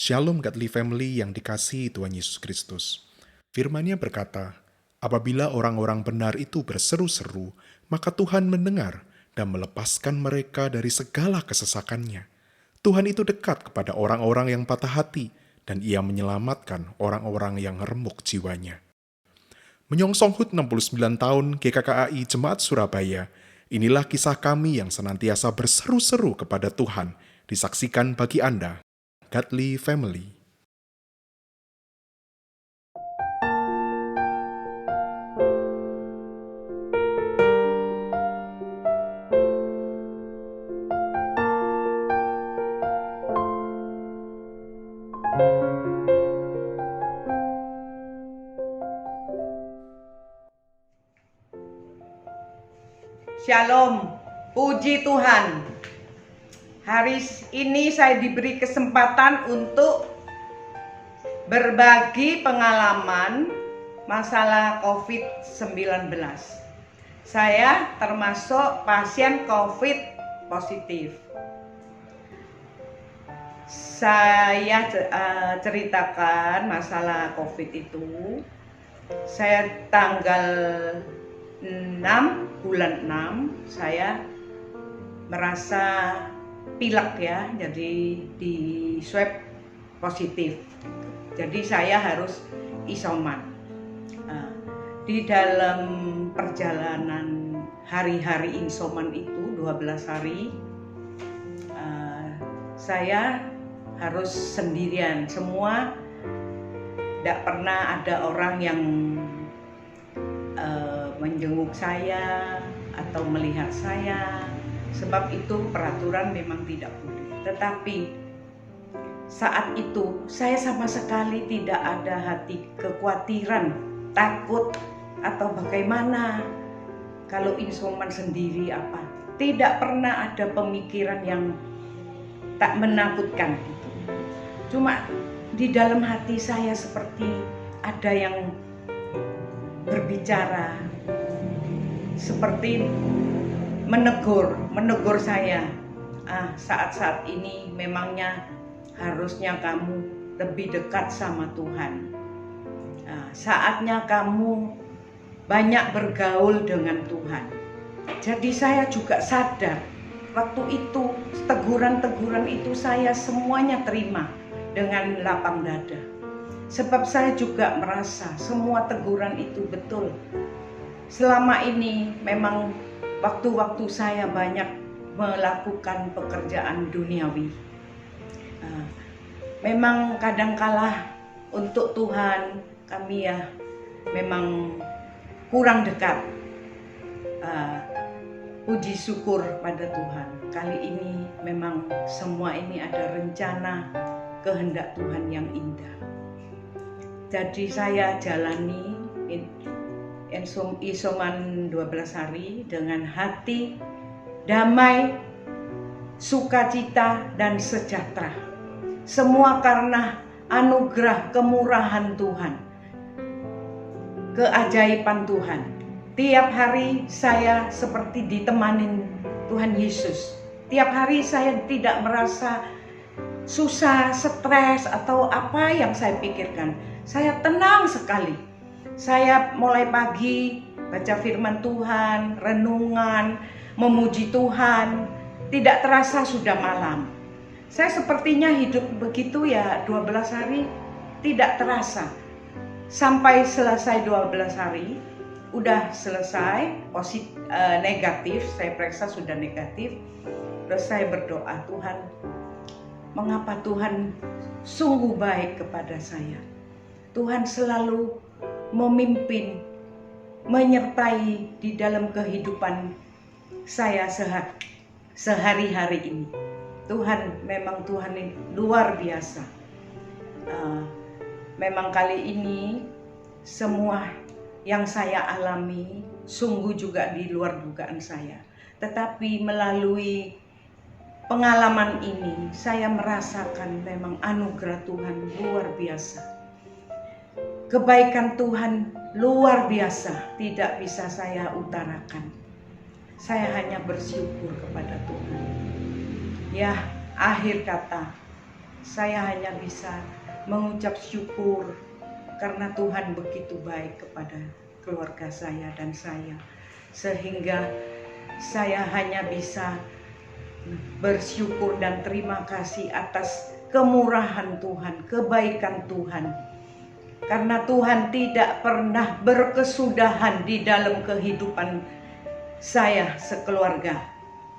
Shalom Godly Family yang dikasihi Tuhan Yesus Kristus. Firman-Nya berkata, apabila orang-orang benar itu berseru-seru, maka Tuhan mendengar dan melepaskan mereka dari segala kesesakannya. Tuhan itu dekat kepada orang-orang yang patah hati, dan Ia menyelamatkan orang-orang yang remuk jiwanya. Menyongsong HUT 69 tahun GKKAI Jemaat Surabaya, inilah kisah kami yang senantiasa berseru-seru kepada Tuhan, disaksikan bagi Anda, Godly Family. Shalom, puji Tuhan. Hari ini saya diberi kesempatan untuk berbagi pengalaman masalah COVID-19. Saya termasuk pasien COVID positif. Saya ceritakan masalah COVID itu. Saya tanggal 6 bulan 6 saya merasa pilek ya, jadi di swab positif. Jadi saya harus isoman. Di dalam perjalanan hari-hari isoman itu 12 hari, saya harus sendirian. Semua tidak pernah ada orang yang menjenguk saya atau melihat saya, sebab itu peraturan memang tidak boleh. Tetapi saat itu saya sama sekali tidak ada hati kekhawatiran, takut atau bagaimana kalau isoman sendiri apa. Tidak pernah ada pemikiran yang tak menakutkan itu. Cuma di dalam hati saya seperti ada yang berbicara, seperti menegur saya. Saat-saat ini memangnya harusnya kamu lebih dekat sama Tuhan. Saatnya kamu banyak bergaul dengan Tuhan. Jadi saya juga sadar waktu itu teguran-teguran itu saya semuanya terima dengan lapang dada. Sebab saya juga merasa semua teguran itu betul. Selama ini memang waktu-waktu saya banyak melakukan pekerjaan duniawi. Memang kadangkala untuk Tuhan kami ya memang kurang dekat. Puji syukur pada Tuhan. Kali ini memang semua ini ada rencana kehendak Tuhan yang indah. Jadi saya jalani isoman 12 hari dengan hati damai, sukacita dan sejahtera. Semua karena anugerah kemurahan Tuhan, keajaiban Tuhan. Tiap hari saya seperti ditemanin Tuhan Yesus. Tiap hari saya tidak merasa susah, stres atau apa yang saya pikirkan. Saya tenang sekali. Saya mulai pagi baca firman Tuhan, renungan, memuji Tuhan. Tidak terasa sudah malam. Saya sepertinya hidup begitu ya 12 hari tidak terasa. Sampai selesai 12 hari, udah selesai, negatif, saya periksa sudah negatif. Terus saya berdoa, Tuhan, mengapa Tuhan sungguh baik kepada saya. Tuhan selalu memimpin, menyertai di dalam kehidupan saya sehari-hari ini. Tuhan memang Tuhan ini luar biasa. Memang kali ini semua yang saya alami sungguh juga di luar dugaan saya. Tetapi melalui pengalaman ini saya merasakan memang anugerah Tuhan luar biasa. Kebaikan Tuhan luar biasa, tidak bisa saya utarakan. Saya hanya bersyukur kepada Tuhan. Ya, akhir kata, saya hanya bisa mengucap syukur karena Tuhan begitu baik kepada keluarga saya dan saya, sehingga saya hanya bisa bersyukur dan terima kasih atas kemurahan Tuhan, kebaikan Tuhan. Karena Tuhan tidak pernah berkesudahan di dalam kehidupan saya sekeluarga.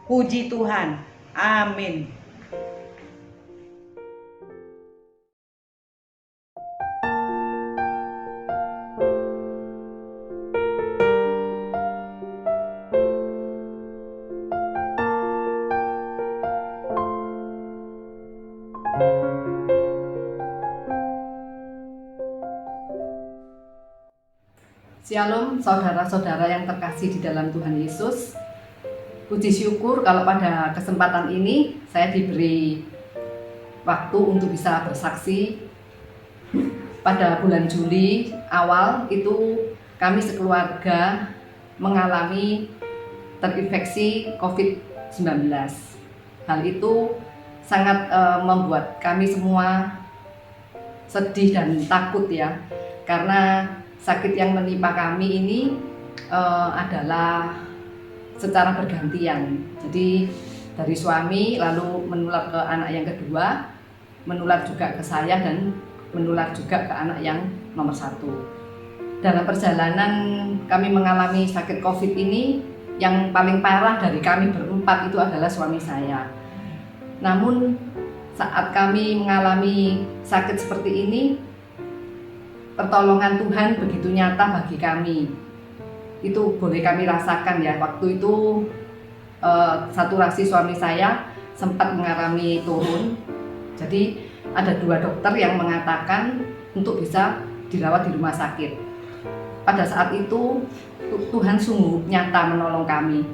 Puji Tuhan. Amin. Shalom saudara-saudara yang terkasih di dalam Tuhan Yesus. Puji syukur kalau pada kesempatan ini saya diberi waktu untuk bisa bersaksi. Pada bulan Juli awal itu kami sekeluarga mengalami terinfeksi COVID-19. Hal itu sangat membuat kami semua sedih dan takut ya, karena sakit yang menimpa kami ini adalah secara bergantian. Jadi dari suami lalu menular ke anak yang kedua, menular juga ke saya dan menular juga ke anak yang nomor 1. Dalam perjalanan kami mengalami sakit COVID ini, yang paling parah dari kami berempat itu adalah suami saya. Namun saat kami mengalami sakit seperti ini, pertolongan Tuhan begitu nyata bagi kami. Itu boleh kami rasakan ya. Waktu itu saturasi suami saya sempat mengalami turun. Jadi ada 2 dokter yang mengatakan untuk bisa dirawat di rumah sakit. Pada saat itu Tuhan sungguh nyata menolong kami.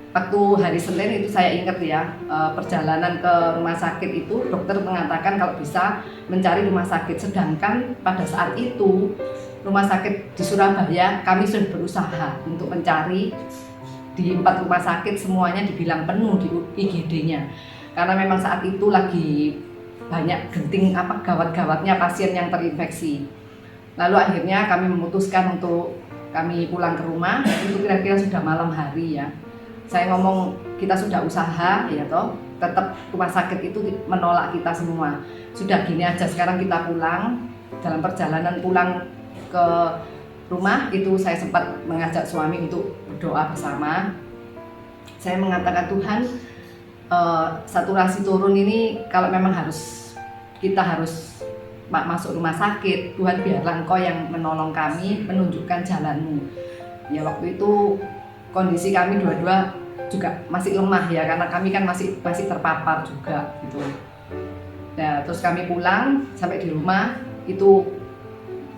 Waktu hari Senin itu saya ingat ya, perjalanan ke rumah sakit itu dokter mengatakan kalau bisa mencari rumah sakit, sedangkan pada saat itu rumah sakit di Surabaya kami sudah berusaha untuk mencari di 4 rumah sakit, semuanya dibilang penuh di IGD-nya, karena memang saat itu lagi banyak genting gawat-gawatnya pasien yang terinfeksi. Lalu akhirnya kami memutuskan untuk kami pulang ke rumah, itu kira-kira sudah malam hari ya. Saya ngomong kita sudah usaha ya toh, tetap rumah sakit itu menolak kita semua. Sudah gini aja sekarang kita pulang. Dalam perjalanan pulang ke rumah itu saya sempat mengajak suami untuk berdoa bersama. Saya mengatakan Tuhan, saturasi turun ini kalau memang kita harus masuk rumah sakit, Tuhan biarlah Engkau yang menolong kami, menunjukkan jalan-Mu. Ya waktu itu kondisi kami dua-dua juga masih lemah ya, karena kami kan masih terpapar juga gitu. Nah, terus kami pulang sampai di rumah itu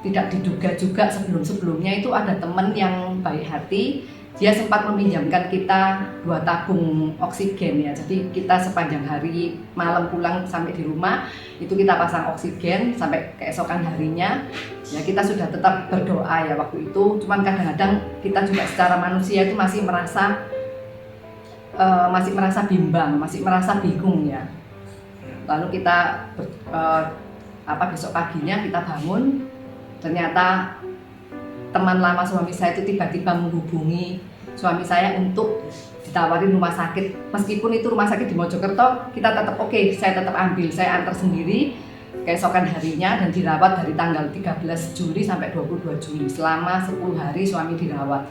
tidak diduga juga sebelumnya itu ada teman yang baik hati, dia sempat meminjamkan kita 2 tabung oksigen ya. Jadi kita sepanjang hari malam pulang sampai di rumah itu kita pasang oksigen sampai keesokan harinya. Ya kita sudah tetap berdoa ya waktu itu. Cuman kadang-kadang kita juga secara manusia itu masih merasa bimbang, masih merasa bingung ya. Lalu kita besok paginya kita bangun, ternyata teman lama suami saya itu tiba-tiba menghubungi suami saya untuk ditawarin rumah sakit. Meskipun itu rumah sakit di Mojokerto, kita tetap oke, saya tetap ambil, saya antar sendiri keesokan harinya dan dirawat dari tanggal 13 Juli sampai 22 Juli. Selama 10 hari suami dirawat.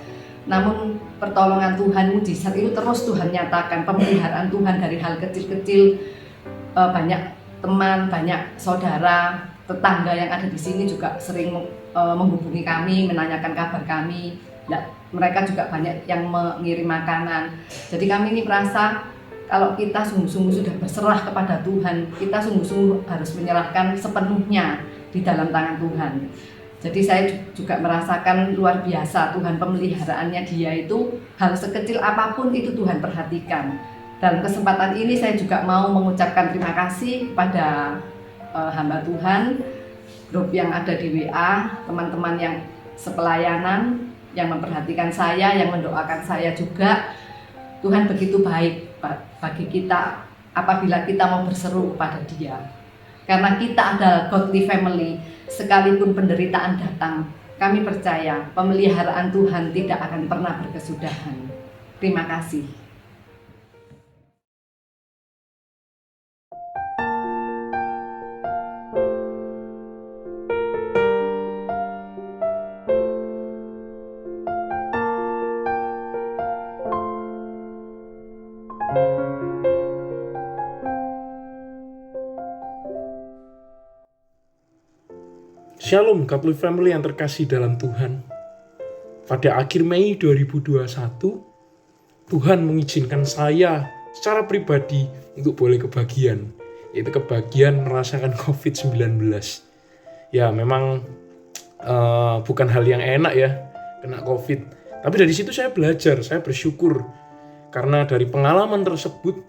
Namun pertolongan Tuhan, mujizat itu terus Tuhan nyatakan, pemeliharaan Tuhan dari hal kecil-kecil. Banyak teman, banyak saudara, tetangga yang ada di sini juga sering menghubungi kami, menanyakan kabar kami. Nah, mereka juga banyak yang mengirim makanan. Jadi kami ini merasa kalau kita sungguh-sungguh sudah berserah kepada Tuhan, kita sungguh-sungguh harus menyerahkan sepenuhnya di dalam tangan Tuhan. Jadi saya juga merasakan luar biasa Tuhan, pemeliharaannya Dia itu hal sekecil apapun itu Tuhan perhatikan. Dalam kesempatan ini saya juga mau mengucapkan terima kasih pada hamba Tuhan, grup yang ada di WA, teman-teman yang sepelayanan, yang memperhatikan saya, yang mendoakan saya juga. Tuhan begitu baik bagi kita apabila kita mau berseru kepada Dia. Karena kita adalah godly family, sekalipun penderitaan datang, kami percaya pemeliharaan Tuhan tidak akan pernah berkesudahan. Terima kasih. Shalom Godly Family yang terkasih dalam Tuhan. Pada akhir Mei 2021, Tuhan mengizinkan saya secara pribadi untuk boleh kebagian, yaitu kebagian merasakan COVID-19. Ya memang bukan hal yang enak ya, kena COVID. Tapi dari situ saya belajar, saya bersyukur. Karena dari pengalaman tersebut,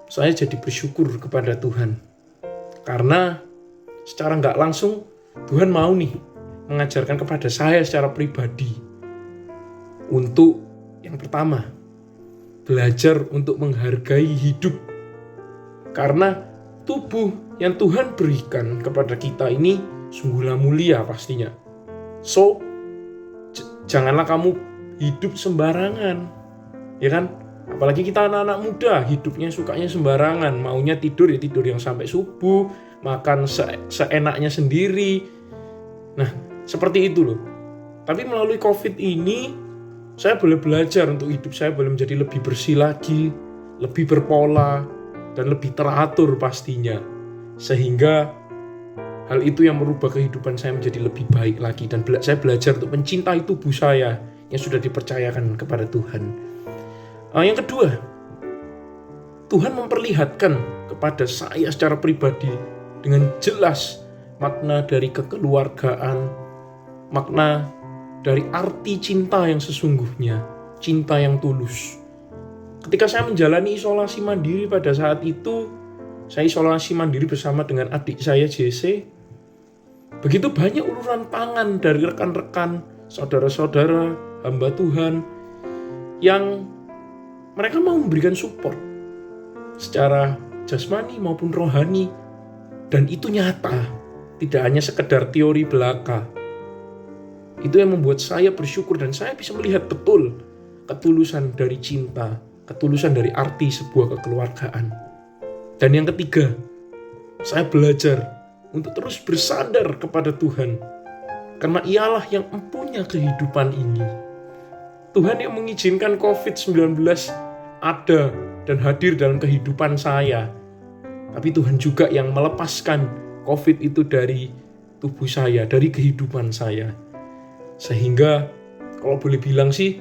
saya jadi bersyukur kepada Tuhan. Karena secara nggak langsung, Tuhan mau nih mengajarkan kepada saya secara pribadi untuk yang pertama, belajar untuk menghargai hidup. Karena tubuh yang Tuhan berikan kepada kita ini sungguhlah mulia pastinya. So, janganlah kamu hidup sembarangan, ya kan? Apalagi kita anak-anak muda, hidupnya sukanya sembarangan, maunya tidur ya tidur yang sampai subuh, makan seenaknya sendiri. Nah, seperti itu loh. Tapi melalui COVID ini, saya boleh belajar untuk hidup saya boleh menjadi lebih bersih lagi, lebih berpola, dan lebih teratur pastinya. Sehingga hal itu yang merubah kehidupan saya menjadi lebih baik lagi. Dan saya belajar untuk mencintai tubuh saya yang sudah dipercayakan kepada Tuhan. Yang kedua, Tuhan memperlihatkan kepada saya secara pribadi dengan jelas makna dari kekeluargaan, makna dari arti cinta yang sesungguhnya, cinta yang tulus. Ketika saya menjalani isolasi mandiri pada saat itu, saya isolasi mandiri bersama dengan adik saya JC. Begitu banyak uluran tangan dari rekan-rekan, saudara-saudara, hamba Tuhan, yang mereka mau memberikan support secara jasmani maupun rohani. Dan itu nyata, tidak hanya sekedar teori belaka. Itu yang membuat saya bersyukur dan saya bisa melihat betul ketulusan dari cinta, ketulusan dari arti sebuah kekeluargaan. Dan yang ketiga, saya belajar untuk terus bersandar kepada Tuhan. Karena Ialah yang mempunyai kehidupan ini. Tuhan yang mengizinkan COVID-19 ada dan hadir dalam kehidupan saya. Tapi Tuhan juga yang melepaskan COVID itu dari tubuh saya, dari kehidupan saya. Sehingga kalau boleh bilang sih,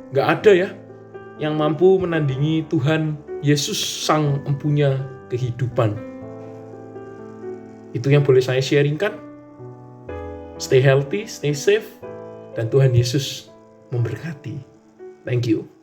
gak ada ya yang mampu menandingi Tuhan Yesus Sang Empunya Kehidupan. Itu yang boleh saya sharingkan. Stay healthy, stay safe, dan Tuhan Yesus memberkati. Thank you.